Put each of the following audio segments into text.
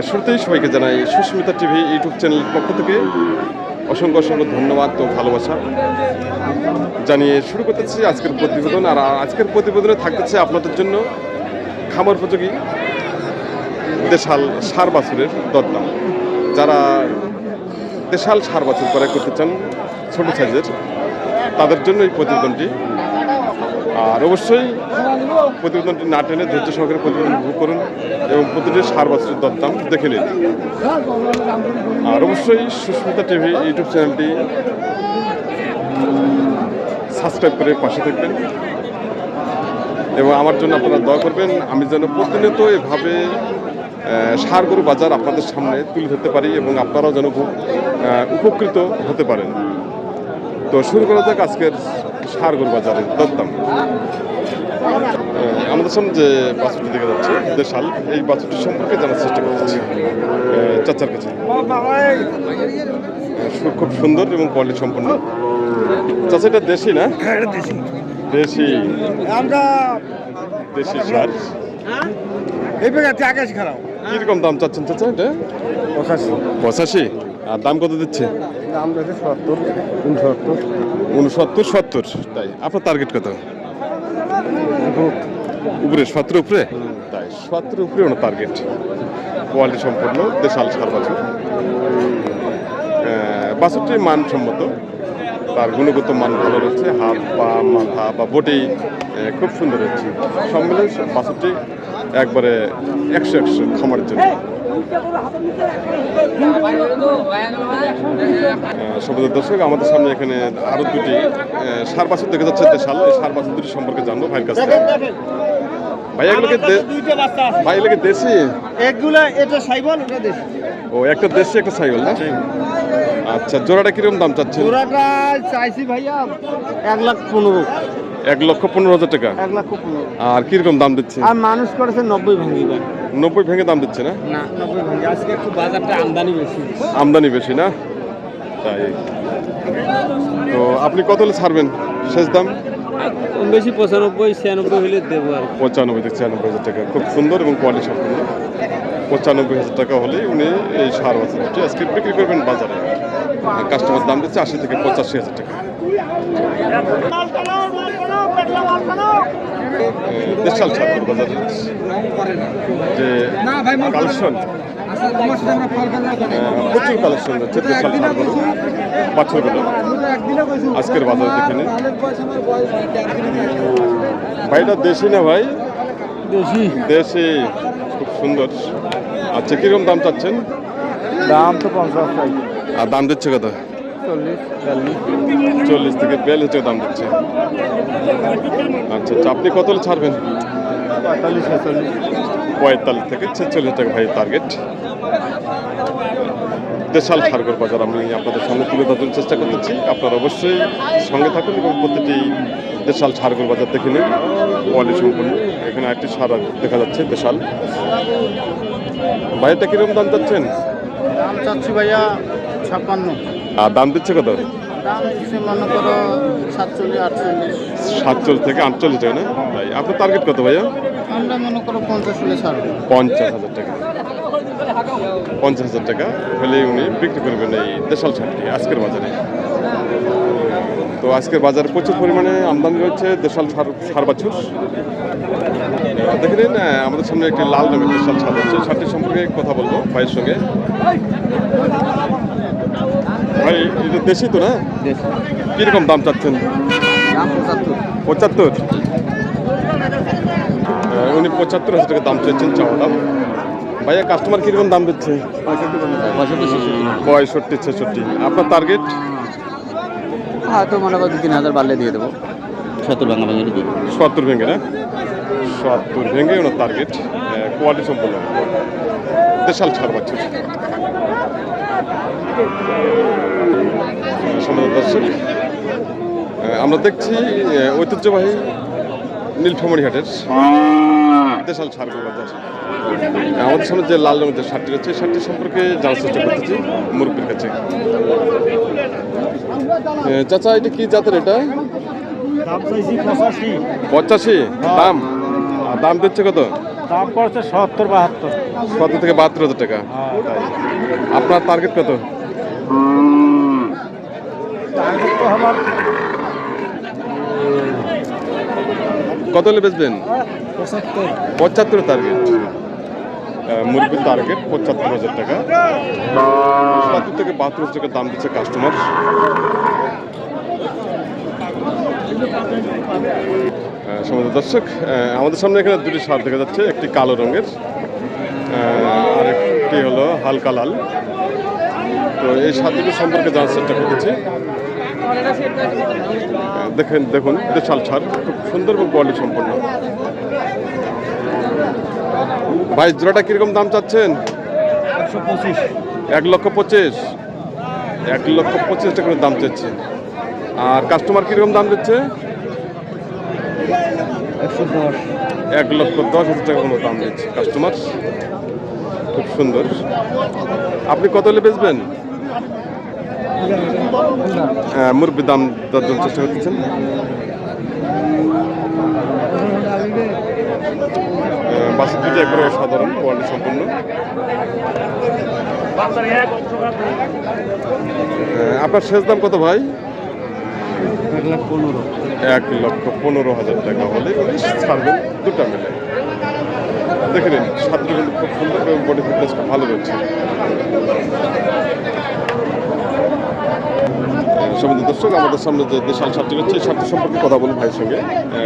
শুরুতেই সবাইকে জানাই সুস্মিতা টিভি ইউটিউব চ্যানেল পক্ষ থেকে অসংখ্য অসংখ্য ধন্যবাদ ও ভালোবাসা জানিয়ে শুরু করতেছি আজকের প্রতিবেদন। আর আজকের প্রতিবেদনে থাকতেছে আপনাদের জন্য খামার উপযোগী দেশাল ষাঁড় বাছুরের দরদাম। যারা দেশাল ষাঁড় বাছুর ক্রয় করতে চান ছোট সাইজের, তাদের জন্য এই প্রতিবেদনটি। আর অবশ্যই প্রতিবেদনটি না টেনে ধৈর্য সহকারে প্রতিবেদন উপভোগ করুন এবং প্রতিটি ষাঁড় বাছুরের দরদাম দেখে নিন। আর অবশ্যই সুস্মিতা টিভি ইউটিউব চ্যানেলটি সাবস্ক্রাইব করে পাশে থাকবেন এবং আমার জন্য আপনারা দয়া করবেন, আমি যেন প্রতিনিয়ত এভাবে ষাঁড় গরু বাজার আপনাদের সামনে তুলে ধরতে পারি এবং আপনারাও যেন উপকৃত হতে পারেন। তো শুরু করা যাক আজকের ষাঁড় গরু বাজারের দরদাম। আমাদের সামনে যে বাছুরটি দেখা যাচ্ছে দেশাল, এই বাছুরটি সম্পর্কে জানার চেষ্টা করতেছি চাচার কাছে। খুব সুন্দর এবং কোয়ালিটি সম্পন্ন। চাচা এটা দেশি না? দেশি দেশি ষাঁড়। কিরকম দাম চাচ্ছেন চাচা এটা? 85। আর দাম কত দিচ্ছে? দাম দিচ্ছে 70, 69, 69, 70। তাই আপনার টার্গেট কত? উপরে 70 উপরে? তাই 70 উপরে ওনার টার্গেট। কোয়ালিটি সম্পন্ন দেশাল ষাঁড় বাছুর। বাছুরটি মানসম্মত, তার গুণগত মান ভালো রয়েছে। হাত পা মাথা বা বডি খুব সুন্দর হচ্ছে। সব মিলে বাছুরটি একবারে 100 খামারের জন্য। সবাই দর্শক, আমাদের সামনে এখানে আরো দুটি ষাঁড় বাছুর দেখা যাচ্ছে দেশাল। এই ষাঁড় বাছুর দুটি সম্পর্কে জানবো ভাইয়ের কাছ থেকে। ভাই এগুলোকে দেশি? এটা সাইবল, এটা দেশি। ও, একটা দেশি একটা সাইবল না? আচ্ছা, জোড়াটা কিরকম দাম চাচ্ছেন? জোড়াটা চাইছি ভাইয়া 1,15,000। 1,15,000 টাকা? 1,15,000। আর কিরকম দাম দিচ্ছে? আর মানুষ করেছে 90 ভাঙি। 90 ভেঙে দাম দিচ্ছে না? না, 90 ভাঙি। আজকে একটু বাজারটা আমদানি বেশি। আমদানি বেশি না? তাই তো আপনি কত হলে ছাড়বেন শেষ দাম? বেশি 95, 96 হলে দেবো আর 95 থেকে 96,000 টাকা। খুব সুন্দর এবং কোয়ালিটি সম্পন্ন। 95,000 টাকা হলে উনি এই ষাঁড় বাছুরটি আজকে বিক্রি করবেন বাজারে। কাস্টমার দাম দিচ্ছে 80 থেকে 85,000 টাকা। দেশাল ষাঁড় বাজারে যে কালেকশন, প্রচুর কালেকশন হচ্ছে দেশাল ষাঁড় গরু বাছুরগুলো আজকের বাজারে দেখে নিন। ভাইটা দেশি না ভাই? দেশি। দেশি, খুব সুন্দর। আচ্ছা, কিরকম দাম চাচ্ছেন? দাম তো 50 চাই। আর দাম দিচ্ছে কত? 40 থেকে 42 টাকা দাম দিচ্ছে। আচ্ছা, আপনি কত হলে ছাড়বেন? 45 থেকে 46 টাকা ভাই টার্গেট। দেশাল ষাঁড় গরু বাজার আমি আপনাদের সামনে তুলে ধরার চেষ্টা করতেছি। আপনারা অবশ্যই সঙ্গে থাকুন এবং প্রতিটি দেশাল ষাঁড় গরু বাজার দেখে নিন। কোয়ালিটি সম্পূর্ণ। এখানে একটি ষাঁড় দেখা যাচ্ছে দেশাল। ভাইটা কিরকম দাম চাচ্ছেন? দাম চাচ্ছি ভাইয়া 56। আর দাম দিচ্ছে কত? দাম দিচ্ছে মনে করো 47, 48। 47 থেকে 48 টাকা না? তাই আপনার টার্গেট কত ভাইয়া? আমরা মনে করো 50 হলে ছাড়বো। 50,000 টাকা। 50,000 টাকা হলে উনি বিক্রি করবেন এই দেশাল ষাঁড়টি আজকের বাজারে। তো আজকের বাজারে প্রচুর পরিমাণে আমদানি রয়েছে দেশাল ষাঁড় বাছুর। দেখে নিন, আমাদের সামনে একটি লাল রঙের দেশাল ষাঁড় হচ্ছে। ষাঁড়টির সম্পর্কে কথা বলবো ভাইয়ের সঙ্গে। ভাই এটা দেশি তো না? কিরকম দাম চাচ্ছেন? 75। উনি 75,000 টাকা দাম চাইছেন, চাওয়া দাম। ভাইয়া কাস্টমার কিরকম দাম দিচ্ছে? 65, 66। আপনার টার্গেট? হয়তো মনে করো 2-3,000 বাড়লে দিয়ে দেবো। 70 ভাঙা ভেঙে দিয়ে দেবো। 70 ভেঙে না? 70 ভেঙে ওনার টার্গেট। কোয়ালিটি সম্পূর্ণ দেশাল ষাঁড় বাছুর। সম্মানিত দর্শক, আমরা দেখছি ঐতিহ্যবাহী নীলফামারী হাটের দেশাল ষাঁড় গরু বাজার। আমাদের সামনে যে লাল রঙের যে ষাঁড়টি রয়েছে, ষাঁড়টি সম্পর্কে জানার চেষ্টা করতেছি মুরব্বীর কাছে। চাচা, এটা কি জাতের? এটা 85। দাম? দাম দিচ্ছে কত? দাম পড়ছে 70-72। 70 থেকে 72 হাজার টাকা। তাই আপনার টার্গেট কত? টার্গেট তো আমার কত হলে বেচবেন? 75। 75 টার্গেট। মুরগির টার্গেট 75,000 টাকা। 70 থেকে 72 টাকা দাম দিচ্ছে কাস্টমার। সমাজের দর্শক, আমাদের সামনে এখানে দুটি ষাঁড় দেখা যাচ্ছে, একটি কালো রঙের আর একটি হলো হালকা লাল। তো এই ষাঁড় দুটো সম্পর্কে জানার চেষ্টা করতেছি। দেখুন দেশাল ষাঁড়, খুব সুন্দর এবং কোয়ালিটি সম্পন্ন। ভাই জোড়াটা কিরকম দাম চাচ্ছেন? 125। 1,25,000। 1,25,000 টাকা করে দাম চাচ্ছে। আর কাস্টমার কিরকম দাম দিচ্ছে? 110। 1,10,000 টাকা কোনো দাম দিচ্ছে কাস্টমার। খুব সুন্দর। আপনি কত হলে বেচবেন? মুরগির দাম দরদাম চেষ্টা করতেছেন। বাসের দুটি একবারে সাধারণ কোয়ালিটি সম্পন্ন। আপনার শেষ দাম কত ভাই? 1,15,000। 1,15,000 টাকা হলে ছাড়বেন দুটা মিলে। দেখে নিন সাতটি কিন্তু খুব সুন্দর এবং বডি ফিটনেস খুব ভালো রয়েছে। সমিতি দর্শক, আমাদের সামনে যে দেশাল ষাঁড়টি রয়েছে এই ষাঁড়টি সম্পর্কে কথা বলুন ভাইয়ের সঙ্গে।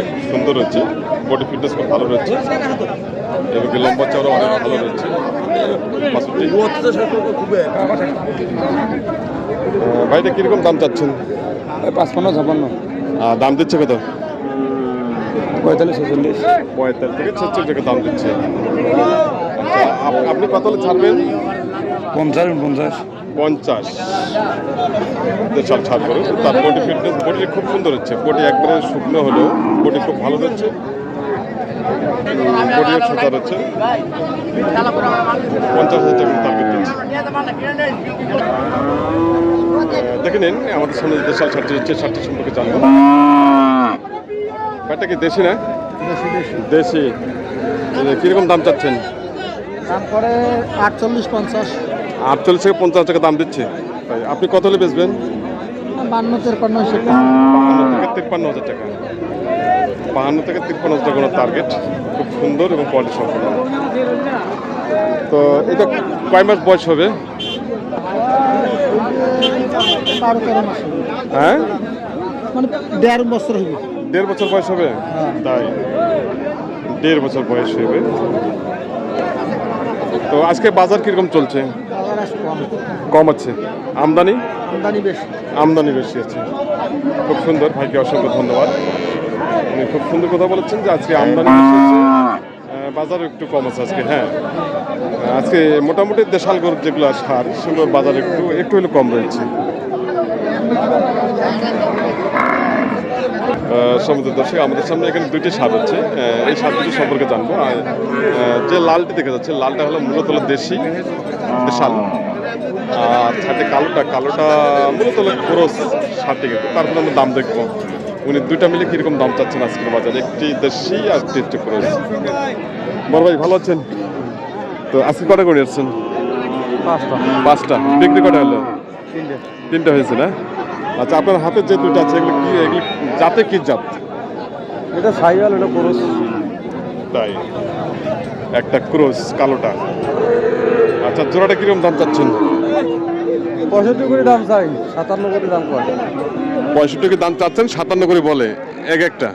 খুব সুন্দর রয়েছে, বডি ফিটনেস খুব ভালো রয়েছে এবং লম্বা চওড়া অনেক ভালো রয়েছে। ভাইটা কিরকম দাম চাচ্ছেন? 55-56। দাম দিচ্ছে কত? 45-46। 45 থেকে 46 টাকা দাম দিচ্ছে। আপনি কত হলে ছাড়বেন? 50-50। 50 দেশাল ছাড় করে। তার বডি ফিটনেস বডি খুব সুন্দর হচ্ছে। বডি একবারে শুকনো হলেও বডি খুব ভালো রয়েছে, বডিও সুতা রয়েছে। 50,000 টাকা টার্গেট দিচ্ছে। দেখে নিন আমাদের সামনে দেশাল ছাড়টি হচ্ছে, ছাড়টি সম্পর্কে জানবো। ব্যাটা কি দেশি না? দেশি। কিরকম দাম চাচ্ছেন? দাম পরে 48-50। 48 থেকে 50 টাকা দাম দিচ্ছে। তাই আপনি কত হলে বেচবেন? 52-53। 52 থেকে 53,000 টাকা। 52 থেকে 53,000 টাকা কোনো টার্গেট। খুব সুন্দর এবং কোয়ালিটি সম্পন্ন। তো এটা কয় মাস বয়স হবে? 12-13 মাস। হ্যাঁ, মানে 1.5 বছর হইবে। 1.5 বছর বয়স হবে। তাই 1.5 বছর বয়স হবে। তো আজকে বাজার কিরকম চলছে? কম আছে। আমদানি আমদানি বেশি আছে। খুব সুন্দর, ভাইকে অসংখ্য ধন্যবাদ। উনি খুব সুন্দর কথা বলেছেন যে আজকে আমদানি বেশি আছে, বাজার একটু কম আছে আজকে। হ্যাঁ, আজকে মোটামুটি দেশাল গরুর যেগুলো সার সেগুলোর বাজার একটু হলে কম রয়েছে। সমিতি দর্শক, আমাদের সামনে এখানে দুইটি সার হচ্ছে, এই সার দুটি সম্পর্কে জানবো। আর যে লালটি দেখা যাচ্ছে, লালটা হলো মূলত হলো দেশাল। আর সাথে কালোটা মূলত হলো ক্রস সারটি। কিন্তু তারপরে আমরা দাম দেখবো উনি দুইটা মিলে কিরকম দাম চাচ্ছেন আজকের বাজারে। একটি দেশি আর একটি হচ্ছে ক্রস। বড় ভাই ভালো আছেন? তো আজকে কটা করে এসছেন? 5টা। বিক্রি কটা হলো? 3টে হয়েছে না? আচ্ছা, আপনার হাতে যে দুটো আছে এগুলো জাতে কি জাত? এটা সাইওয়াল, এটা ক্রস। তাই একটা ক্রস কালোটা। আচ্ছা, জোড়াটা কিরকম দাম চাচ্ছেন? 65 করে দাম চাই, 57 করে দাম কয়। 65 দাম চাচ্ছেন, 57 করে বলে এক একটা।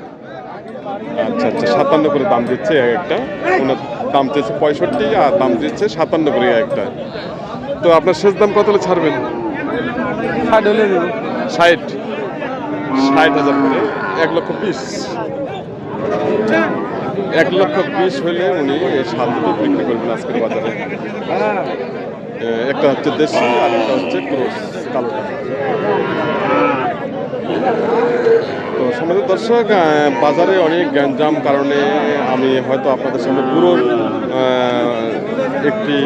আচ্ছা, 57 করে দাম দিচ্ছে এক একটা। ওনার দাম চেয়েছে 65 আর দাম দিচ্ছে 57 করে এক একটা। তো আপনার শেষ দাম কত হলে ছাড়বেন? 60 হলে দেবো। 60,000 করে। 1,20,000। 1,20,000 হলে উনি এই শাল দুটো বিক্রি করবেন আজকের বাজারে। একটা হচ্ছে দেশি আর একটা হচ্ছে ক্রস কালোটা। তো সমাজের দর্শক, বাজারে অনেক গ্যাঞ্জাম কারণে আমি হয়তো আপনাদের সামনে পুরো একটি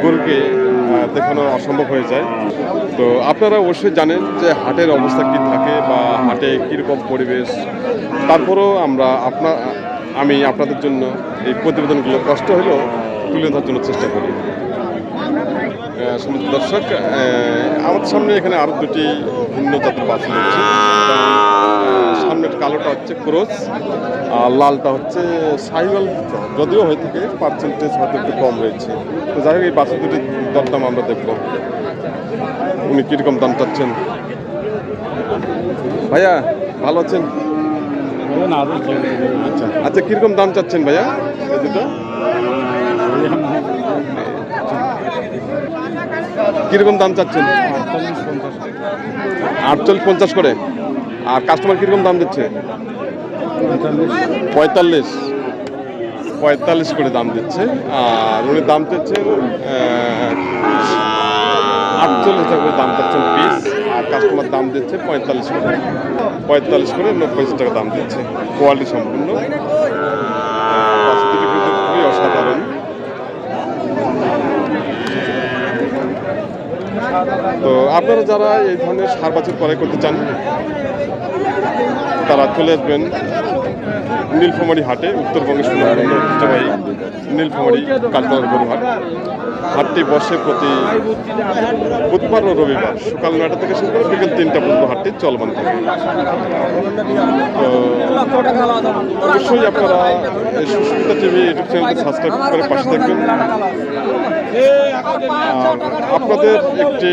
গরুকে দেখানো অসম্ভব হয়ে যায়। তো আপনারা অবশ্যই জানেন যে হাটের অবস্থা কী থাকে বা হাটে কীরকম পরিবেশ। তারপরেও আমি আপনাদের জন্য এই প্রতিবেদনগুলো কষ্ট হলেও তুলে ধরার জন্য চেষ্টা করি। সম্মানিত দর্শক, আমাদের সামনে এখানে আরও দুটি ভিন্ন জাতের বাছুর রয়েছে। সামনের কালোটা হচ্ছে ক্রস, আর লালটা হচ্ছে সাইওয়াল, যদিও হয়ে থাকে পার্সেন্টেজ হয়তো একটু কম রয়েছে। তো যাই হোক, এই বাছুর দুটির দরদাম আমরা দেখব, উনি কীরকম দাম চাচ্ছেন। ভাইয়া ভালো আছেন? আচ্ছা আচ্ছা, কীরকম দাম চাচ্ছেন ভাইয়া এই দুটো? কীরকম দাম চাচ্ছেন? 48-50 করে। আর কাস্টমার কীরকম দাম দিচ্ছে? 45 করে দাম দিচ্ছে। আর উনি দাম চাচ্ছেন 48 টাকা করে দাম চাচ্ছেন পিস। আর কাস্টমার দাম দিচ্ছে 45 করে। 90 টাকা দাম দিচ্ছে। কোয়ালিটি সম্পূর্ণ বাছুরটি কিন্তু খুবই অসাধারণ। তো আপনারা যারা এই ধরনের ষাঁড় বাছুর ক্রয় করতে চান, তারা চলে আসবেন নীলফামারী হাটে, উত্তরবঙ্গের সুনামগঞ্জ ঐতিহ্যবাহী নীলফামারী কালচারাল গরুহাট। হাটটি বসে প্রতি বুধবার ও রবিবার সকাল 9টা থেকে শুরু করে বিকেল 3টা পর্যন্ত হাটটি চলমান থাকে। তো অবশ্যই আপনারা এই সুস্মিতা টিভি ইউটিউব চ্যানেলটি সাবস্ক্রাইব করে পাশে থাকবেন। আপনাদের একটি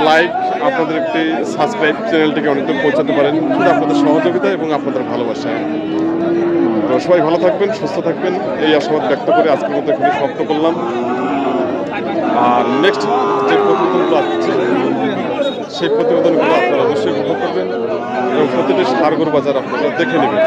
লাইক, আপনাদের একটি সাবস্ক্রাইব চ্যানেলটিকে অনেকদূর পৌঁছাতে পারেন শুধু আপনাদের সহযোগিতা এবং আপনাদের ভালোবাসায়। তো সবাই ভালো থাকবেন, সুস্থ থাকবেন, এই আশাবাদ ব্যক্ত করে আজকের মতো এখানে সমাপ্ত করলাম। আর নেক্সট যে প্রতিবেদনগুলো আসছে সেই প্রতিবেদনগুলো আপনারা অবশ্যই উপভোগ করবেন এবং প্রতিটি ষাঁড় গরু বাজার আপনারা দেখে নেবেন।